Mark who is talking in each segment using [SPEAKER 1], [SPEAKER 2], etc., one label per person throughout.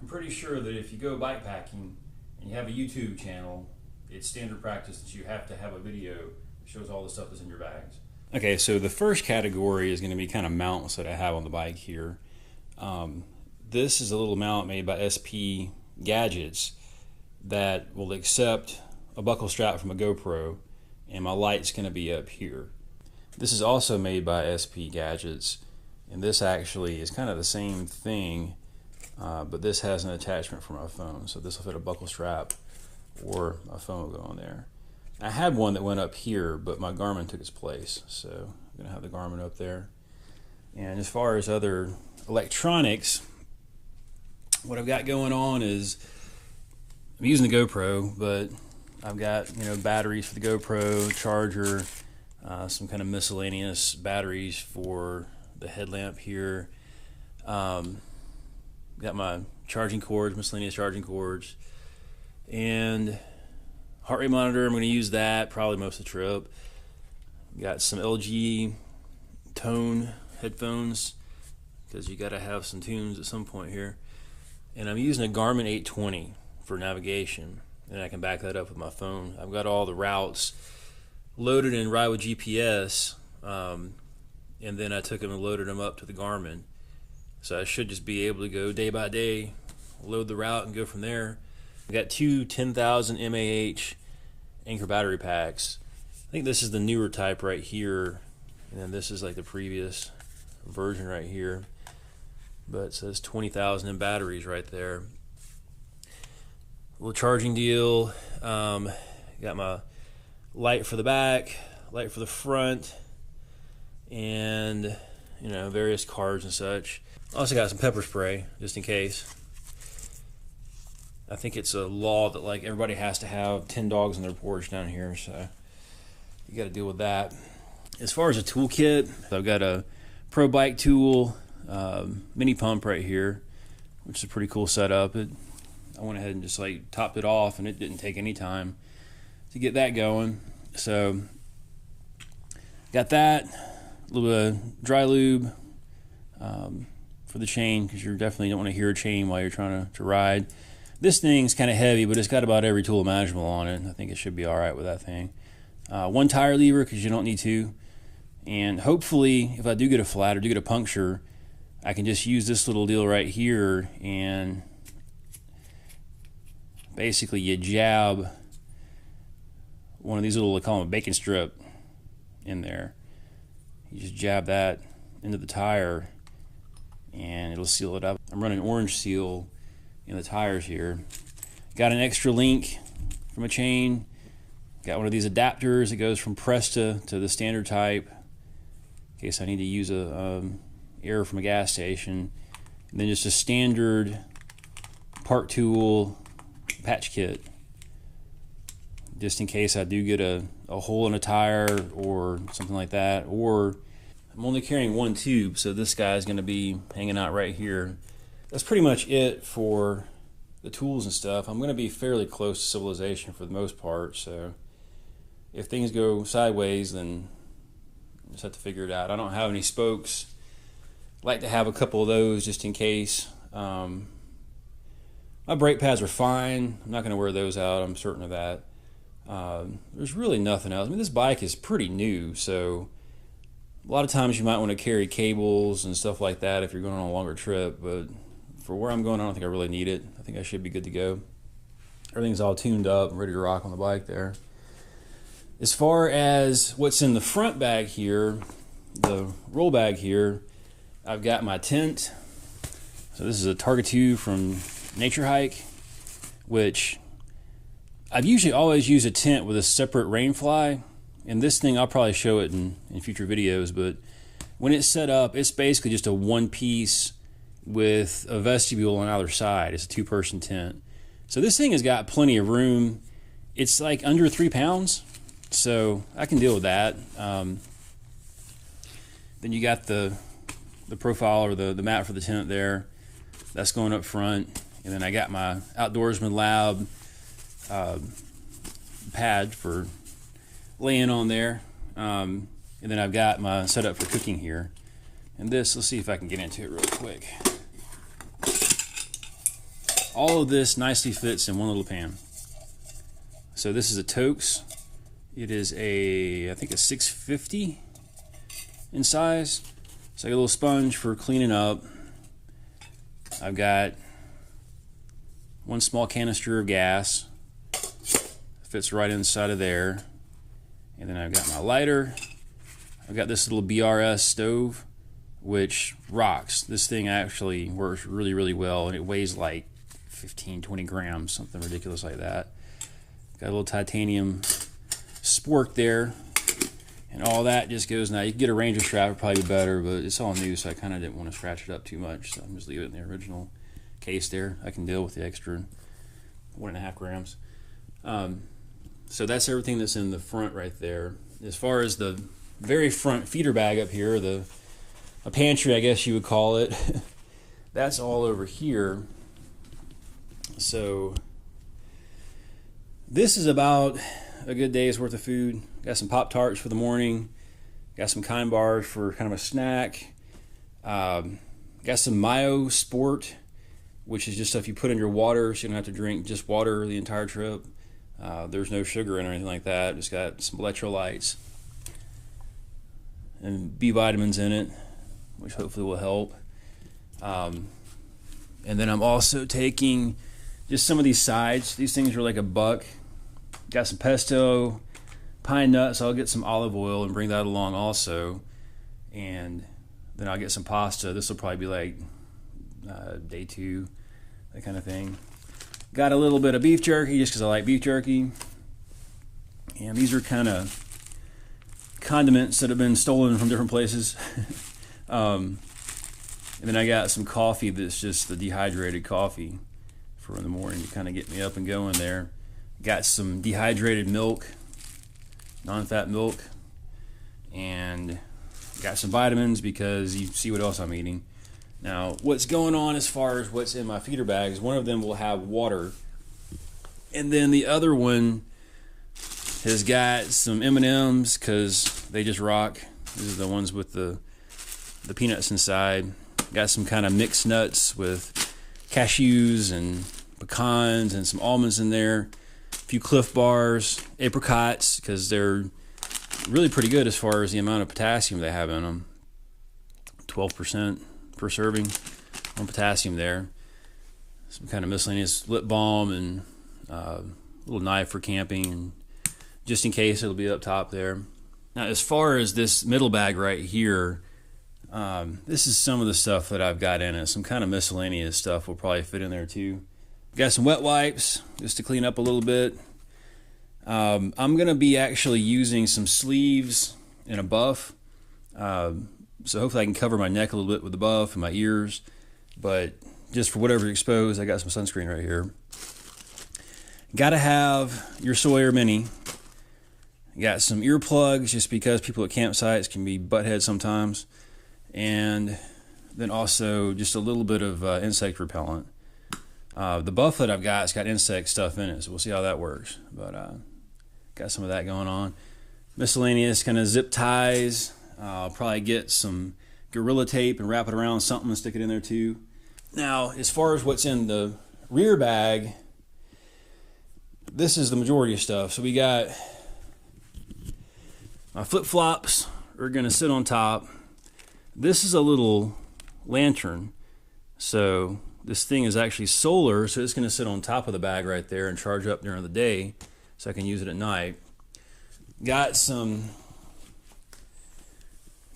[SPEAKER 1] I'm pretty sure that if you go bikepacking and you have a YouTube channel, it's standard practice that you have to have a video that shows all the stuff that's in your bags. Okay, so the first category is going to be kind of mounts that I have on the bike here. This is a little mount made by SP Gadgets that will accept a buckle strap from a GoPro, and my light's going to be up here. This is also made by SP Gadgets, and this actually is kind of the same thing, but this has an attachment for my phone, so this will fit a buckle strap or my phone will go on there. I had one that went up here, but my Garmin took its place, so I'm going to have the Garmin up there. And as far as other electronics, what I've got going on is I'm using the GoPro, but I've got batteries for the GoPro, charger, some kind of miscellaneous batteries for the headlamp here. Got my charging cords, miscellaneous charging cords, and heart rate monitor. I'm going to use that probably most of the trip. Got some LG tone headphones because you got to have some tunes at some point here. And I'm using a Garmin 820 for navigation, and I can back that up with my phone. I've got all the routes loaded in Ride with GPS, and then I took them and loaded them up to the Garmin. So I should just be able to go day by day, load the route and go from there. I've got two 10,000 mAh Anchor battery packs. I think this is the newer type right here, and then this is like the previous version right here. But it says 20,000 in batteries right there. Little charging deal. Got my light for the back, light for the front, and various cards and such. Also got some pepper spray just in case. I think it's a law that like everybody has to have 10 dogs on their porch down here, so you got to deal with that. As far as a toolkit, I've got a Pro Bike tool, mini pump right here, which is a pretty cool setup. I went ahead and just like topped it off, and it didn't take any time to get that going. So got that, a little bit of dry lube for the chain, because you definitely don't want to hear a chain while you're trying to ride. This thing's kind of heavy, but it's got about every tool imaginable on it. I think it should be all right with that thing. One tire lever, because you don't need two. And hopefully, if I do get a flat or do get a puncture, I can just use this little deal right here, and basically you jab one of these little, I call them a bacon strip, in there. You just jab that into the tire, and it'll seal it up. I'm running orange seal in the tires here. Got an extra link from a chain. Got one of these adapters that goes from Presta to the standard type in case I need to use a air from a gas station. And then just a standard part tool patch kit, just in case I do get a hole in a tire or something like that. Or I'm only carrying one tube, so this guy's going to be hanging out right here. That's pretty much it for the tools and stuff. I'm going to be fairly close to civilization for the most part, so if things go sideways, then I just have to figure it out. I don't have any spokes. I like to have a couple of those just in case. My brake pads are fine. I'm not going to wear those out, I'm certain of that. There's really nothing else. I mean, this bike is pretty new, so a lot of times you might want to carry cables and stuff like that if you're going on a longer trip, but for where I'm going, I don't think I really need it. I think I should be good to go. Everything's all tuned up and ready to rock on the bike there. As far as what's in the front bag here, the roll bag here, I've got my tent. So this is a Target 2 from Nature Hike, which I've usually always used a tent with a separate rain fly. And this thing, I'll probably show it in future videos, but when it's set up, it's basically just a one piece with a vestibule on either side. It's a two-person tent. So this thing has got plenty of room. It's like under 3 pounds, so I can deal with that. Then you got the profile or the mat for the tent there. That's going up front. And then I got my Outdoorsman Lab pad for laying on there. And then I've got my setup for cooking here. And this, let's see if I can get into it real quick. all of this nicely fits in one little pan. So this is a Tokes. It is I think a 650 in size. So I got a little sponge for cleaning up. I've got one small canister of gas. Fits right inside of there. And then I've got my lighter. I've got this little BRS stove, which rocks. This thing actually works really, really well, and it weighs like 15, 20 grams, something ridiculous like that. Got a little titanium spork there, and all that just goes. Now you can get a Ranger strap, would probably be better, but it's all new, so I kind of didn't want to scratch it up too much, so I'm just leaving it in the original case there. I can deal with the extra 1.5 grams. So that's everything that's in the front right there. As far as the very front feeder bag up here, a pantry, I guess you would call it, that's all over here. So this is about a good day's worth of food. Got some Pop-Tarts for the morning. Got some Kind bars for kind of a snack. Got some Mayo Sport, which is just stuff you put in your water so you don't have to drink just water the entire trip. There's no sugar in or anything like that. Just got some electrolytes and B vitamins in it, which hopefully will help. And then I'm also taking just some of these sides. These things are like $1. Got some pesto, pine nuts. I'll get some olive oil and bring that along also. And then I'll get some pasta. This will probably be like day 2, that kind of thing. Got a little bit of beef jerky just because I like beef jerky. And these are kind of condiments that have been stolen from different places. And then I got some coffee that's just the dehydrated coffee for in the morning to kind of get me up and going there. Got some dehydrated milk, non-fat milk, and got some vitamins because you see what else I'm eating. Now, what's going on as far as what's in my feeder bags, one of them will have water, and then the other one has got some M&Ms because they just rock. These are the ones with the peanuts inside. Got some kind of mixed nuts with cashews and pecans and some almonds in there. A few Cliff Bars, apricots, because they're really pretty good as far as the amount of potassium they have in them. 12% per serving on potassium there. Some kind of miscellaneous lip balm and a little knife for camping, and just in case it'll be up top there. Now, as far as this middle bag right here, this is some of the stuff that I've got in it. Some kind of miscellaneous stuff will probably fit in there too. Got some wet wipes just to clean up a little bit. I'm going to be actually using some sleeves and a buff. So hopefully I can cover my neck a little bit with the buff and my ears. But just for whatever's exposed, I got some sunscreen right here. Got to have your Sawyer Mini. Got some earplugs just because people at campsites can be buttheads sometimes. And then also just a little bit of insect repellent. The buff that I've got, it's got insect stuff in it, so we'll see how that works. But got some of that going on. Miscellaneous kind of zip ties. I'll probably get some Gorilla Tape and wrap it around something and stick it in there too. Now, as far as what's in the rear bag, this is the majority of stuff. So we got my flip-flops are going to sit on top. This is a little lantern. So this thing is actually solar, so it's going to sit on top of the bag right there and charge up during the day so I can use it at night. Got some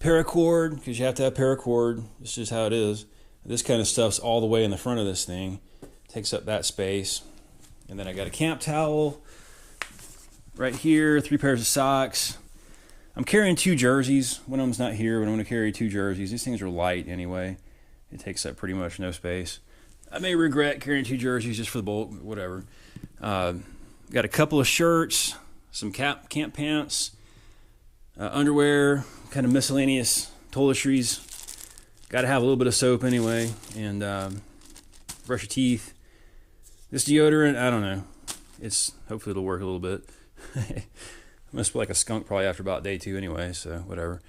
[SPEAKER 1] paracord, because you have to have paracord. It's just how it is. This kind of stuff's all the way in the front of this thing. Takes up that space. And then I got a camp towel right here, 3 pairs of socks. I'm carrying 2 jerseys. One of them's not here, but I'm going to carry 2 jerseys. These things are light anyway. It takes up pretty much no space. I may regret carrying 2 jerseys just for the bulk, whatever. Got a couple of shirts, some camp pants, underwear, kind of miscellaneous toiletries. Got to have a little bit of soap anyway, and brush your teeth. This deodorant, I don't know. Hopefully it'll work a little bit. I'm gonna smell like a skunk probably after about day 2 anyway, so whatever.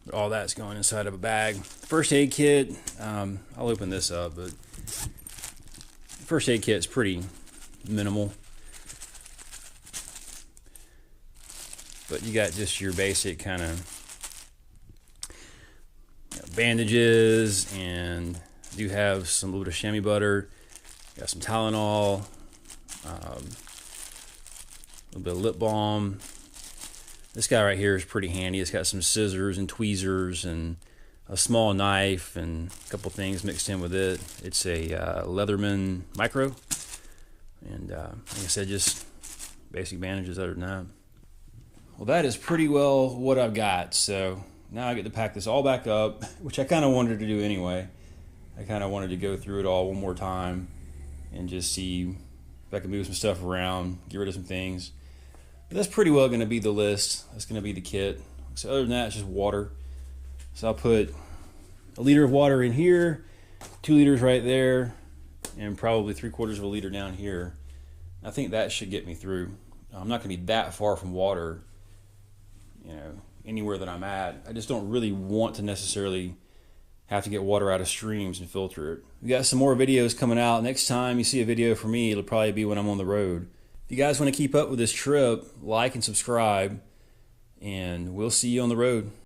[SPEAKER 1] But all that's going inside of a bag. First aid kit, I'll open this up, but first aid kit is pretty minimal, but you got just your basic kind of bandages, and do have some little bit of chamois butter, got some Tylenol, a little bit of lip balm. This guy right here is pretty handy. It's got some scissors and tweezers and a small knife and a couple things mixed in with it. It's a Leatherman Micro, and like I said, just basic bandages other than that. Well, that is pretty well what I've got. So now I get to pack this all back up, which I kind of wanted to do anyway. I kind of wanted to go through it all one more time and just see if I can move some stuff around, get rid of some things. But that's pretty well going to be the list. That's going to be the kit. So other than that, it's just water. So I'll put a liter of water in here, 2 liters right there, and probably 3/4 of a liter down here. I think that should get me through. I'm not going to be that far from water, you know, anywhere that I'm at. I just don't really want to necessarily have to get water out of streams and filter it. We got some more videos coming out. Next time you see a video from me, it'll probably be when I'm on the road. If you guys want to keep up with this trip, like and subscribe, and we'll see you on the road.